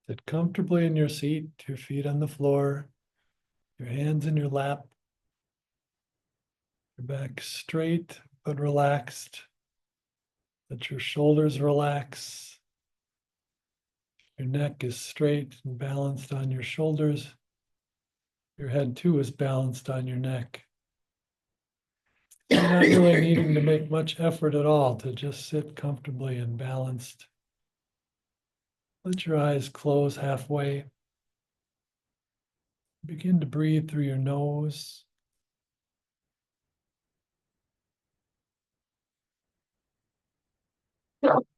Sit comfortably in your seat, your feet on the floor, your hands in your lap, your back straight but relaxed. Let your shoulders relax. Your neck is straight and balanced on your shoulders. Your head too is balanced on your neck. You're not really needing to make much effort at all to just sit comfortably and balanced. Let your eyes close halfway. Begin to breathe through your nose.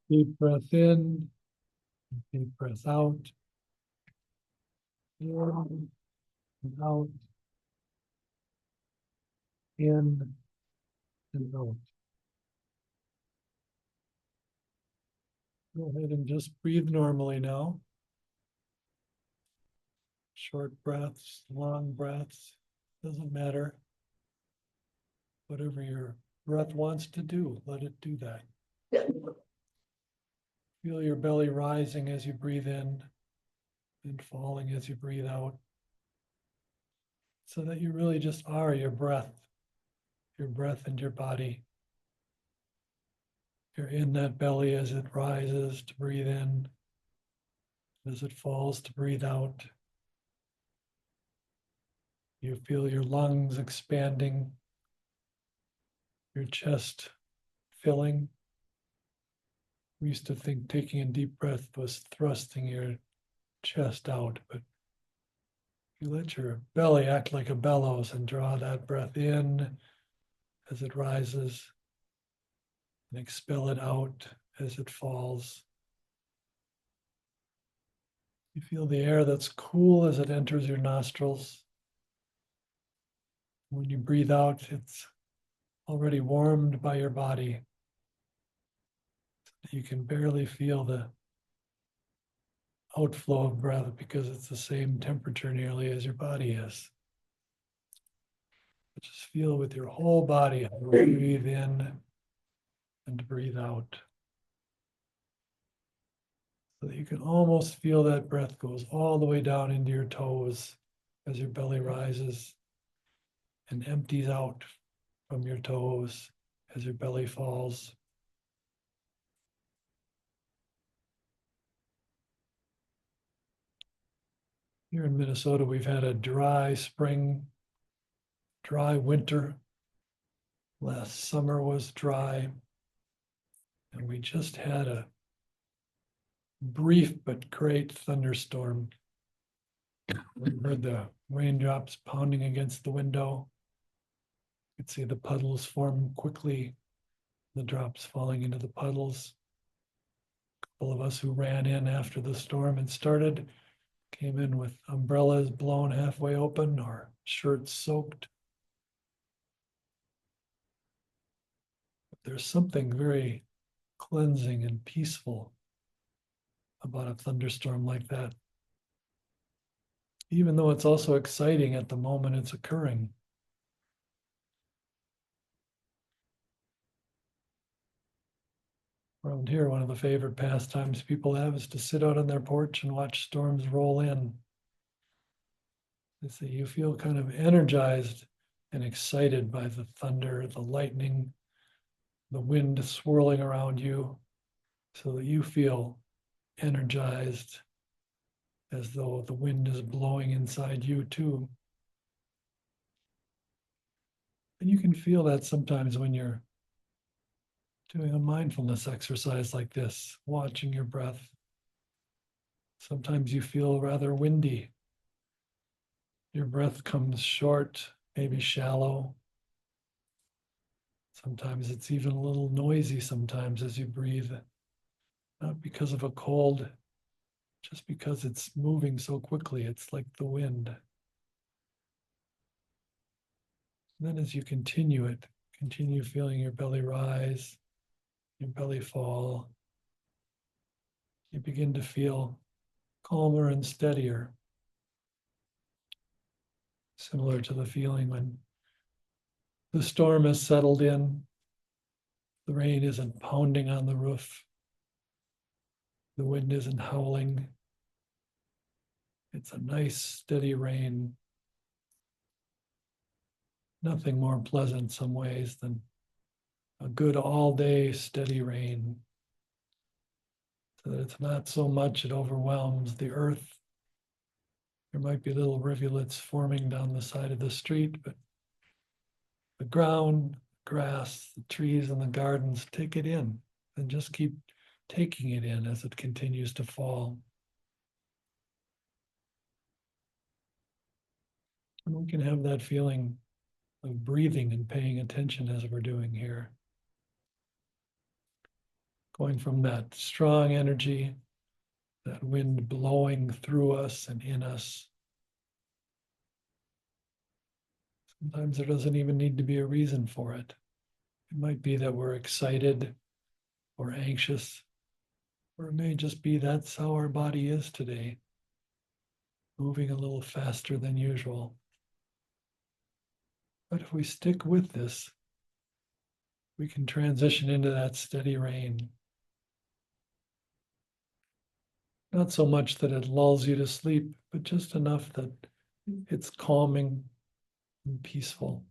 Deep breath in, deep breath out. In and out. In and out. Go ahead and just breathe normally now. Short breaths, long breaths, doesn't matter. Whatever your breath wants to do, let it do that. Feel your belly rising as you breathe in and falling as you breathe out, so that you really just are your breath and your body. You're in that belly as it rises to breathe in, as it falls to breathe out. You feel your lungs expanding, your chest filling. We used to think taking a deep breath was thrusting your chest out, but you let your belly act like a bellows and draw that breath in as it rises and expel it out as it falls. You feel the air that's cool as it enters your nostrils. When you breathe out, it's already warmed by your body. You can barely feel the outflow of breath because it's the same temperature nearly as your body is. But just feel with your whole body how you breathe in and breathe out. So that you can almost feel that breath goes all the way down into your toes as your belly rises and empties out from your toes as your belly falls. Here in Minnesota, we've had a dry spring, dry winter. Last summer was dry. And we just had a brief but great thunderstorm. We heard the raindrops pounding against the window. You could see the puddles form quickly, the drops falling into the puddles. A couple of us who ran in after the storm had started came in with umbrellas blown halfway open or shirts soaked. But there's something very cleansing and peaceful about a thunderstorm like that, even though it's also exciting at the moment it's occurring. Around here, one of the favorite pastimes people have is to sit out on their porch and watch storms roll in. They say you feel kind of energized and excited by the thunder, the lightning, the wind swirling around you, so that you feel energized as though the wind is blowing inside you too. And you can feel that sometimes when you're doing a mindfulness exercise like this, watching your breath. Sometimes you feel rather windy. Your breath comes short, maybe shallow. Sometimes it's even a little noisy sometimes as you breathe, not because of a cold, just because it's moving so quickly. It's like the wind. And then as you continue it, continue feeling your belly rise, your belly fall. You begin to feel calmer and steadier, similar to the feeling when the storm has settled in, the rain isn't pounding on the roof, the wind isn't howling, It's a nice steady rain. Nothing more pleasant in some ways than a good all-day steady rain. So that it's not so much it overwhelms the earth. There might be little rivulets forming down the side of the street, but the ground, grass, the trees, and the gardens take it in and just keep taking it in as it continues to fall. And we can have that feeling of breathing and paying attention as we're doing here. Going from that strong energy, that wind blowing through us and in us. Sometimes there doesn't even need to be a reason for it. It might be that we're excited or anxious, or it may just be that's how our body is today, moving a little faster than usual. But if we stick with this, we can transition into that steady rain. Not so much that it lulls you to sleep, but just enough that it's calming and peaceful.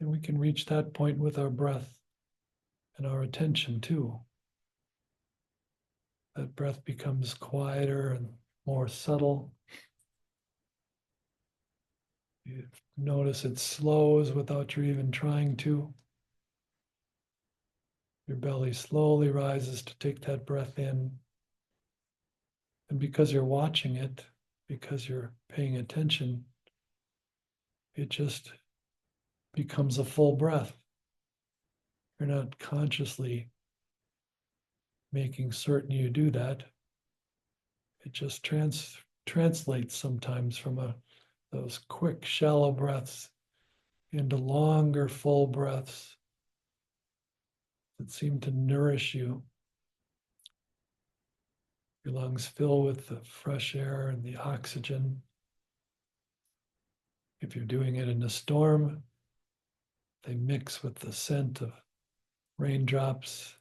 And we can reach that point with our breath and our attention too. That breath becomes quieter and more subtle. You notice it slows without you even trying to. Your belly slowly rises to take that breath in. And because you're watching it, because you're paying attention, it just becomes a full breath. You're not consciously making certain you do that. It just translates sometimes from those quick, shallow breaths into longer, full breaths that seem to nourish you. Your lungs fill with the fresh air and the oxygen. If you're doing it in a storm, they mix with the scent of raindrops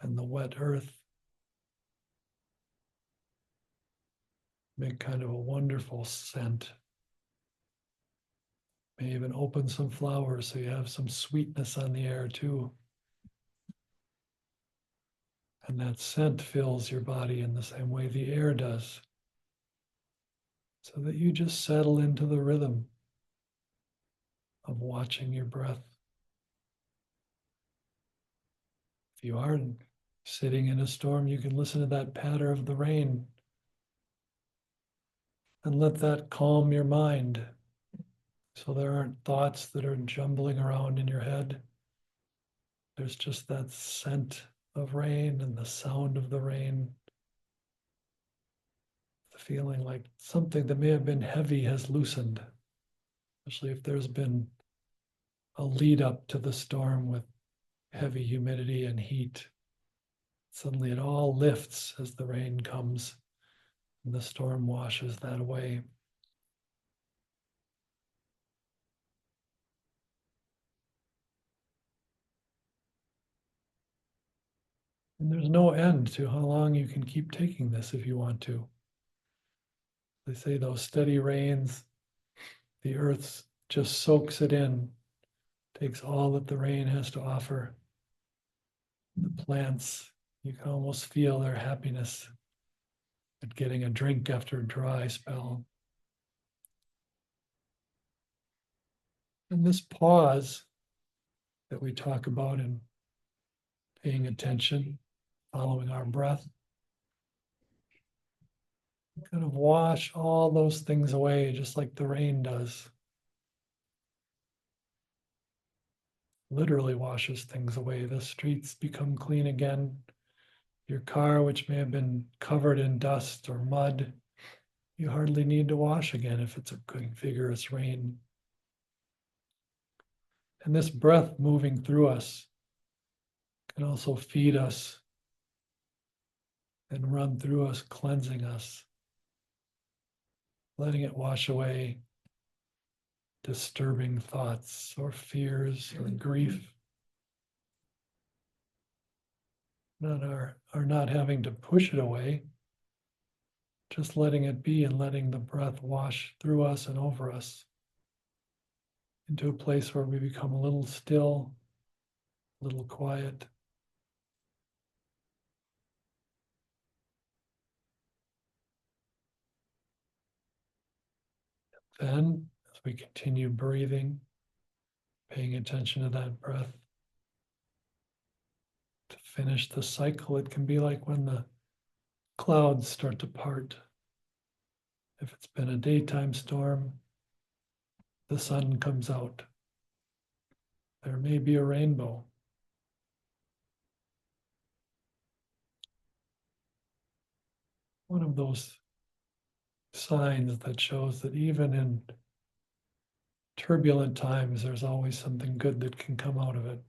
and the wet earth. Make kind of a wonderful scent. May even open some flowers so you have some sweetness on the air too. And that scent fills your body in the same way the air does, so that you just settle into the rhythm of watching your breath. If you are sitting in a storm, you can listen to that patter of the rain and let that calm your mind, so there aren't thoughts that are jumbling around in your head. There's just that scent of rain and the sound of the rain. The feeling like something that may have been heavy has loosened, especially if there's been a lead up to the storm with heavy humidity and heat. Suddenly it all lifts as the rain comes and the storm washes that away. And there's no end to how long you can keep taking this if you want to. They say those steady rains, the earth just soaks it in, takes all that the rain has to offer. The plants, you can almost feel their happiness at getting a drink after a dry spell. And this pause that we talk about in paying attention, following our breath, kind of wash all those things away just like the rain does. Literally washes things away. The streets become clean again. Your car, which may have been covered in dust or mud, you hardly need to wash again if it's a good, vigorous rain. And this breath moving through us can also feed us and run through us, cleansing us, letting it wash away disturbing thoughts or fears or grief. Not our not having to push it away, just letting it be and letting the breath wash through us and over us into a place where we become a little still, a little quiet. Then, as we continue breathing, paying attention to that breath, to finish the cycle, it can be like when the clouds start to part. If it's been a daytime storm, the sun comes out. There may be a rainbow. One of those signs that shows that even in turbulent times, there's always something good that can come out of it.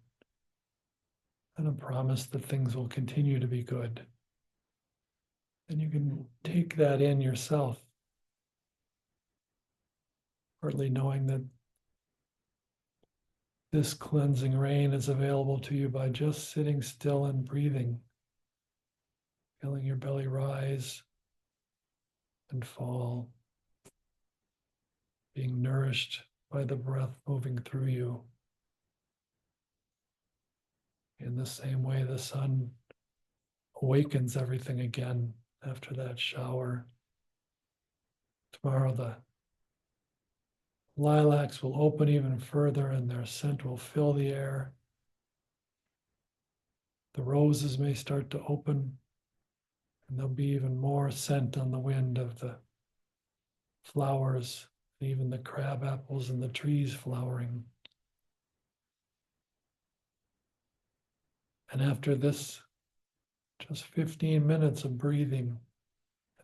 And a promise that things will continue to be good. And you can take that in yourself, partly knowing that this cleansing rain is available to you by just sitting still and breathing, feeling your belly rise and fall, being nourished by the breath moving through you. In the same way, the sun awakens everything again after that shower. Tomorrow, the lilacs will open even further and their scent will fill the air. The roses may start to open and there'll be even more scent on the wind of the flowers, and even the crab apples and the trees flowering. And after this, just 15 minutes of breathing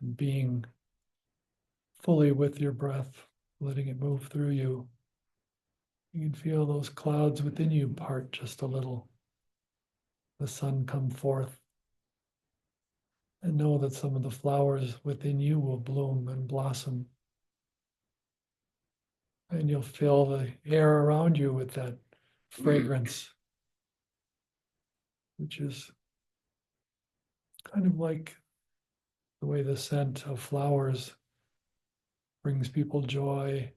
and being fully with your breath, letting it move through you, you can feel those clouds within you part just a little. The sun come forth. And know that some of the flowers within you will bloom and blossom. And you'll fill the air around you with that fragrance, which is kind of like the way the scent of flowers brings people joy.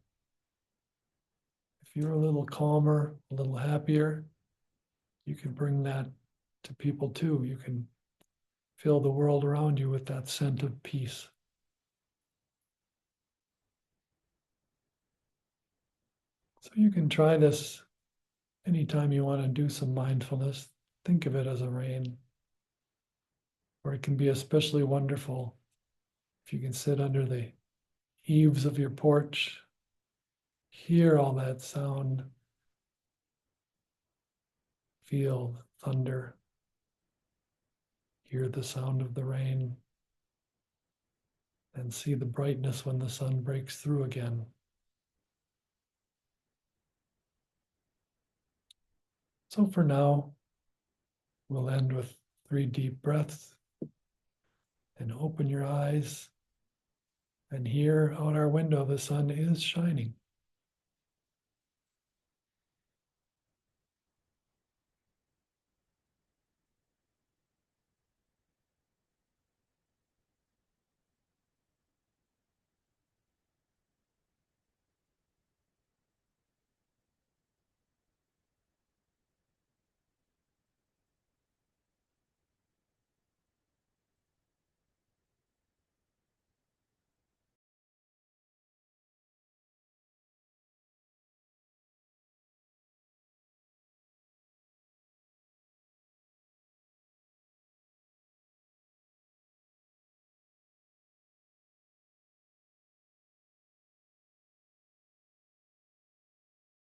If you're a little calmer, a little happier, you can bring that to people too. You can fill the world around you with that scent of peace. So you can try this anytime you want to do some mindfulness. Think of it as a rain. Or it can be especially wonderful if you can sit under the eaves of your porch, hear all that sound, feel thunder, hear the sound of the rain, and see the brightness when the sun breaks through again. So for now, we'll end with 3 deep breaths and open your eyes. And here out our window, the sun is shining.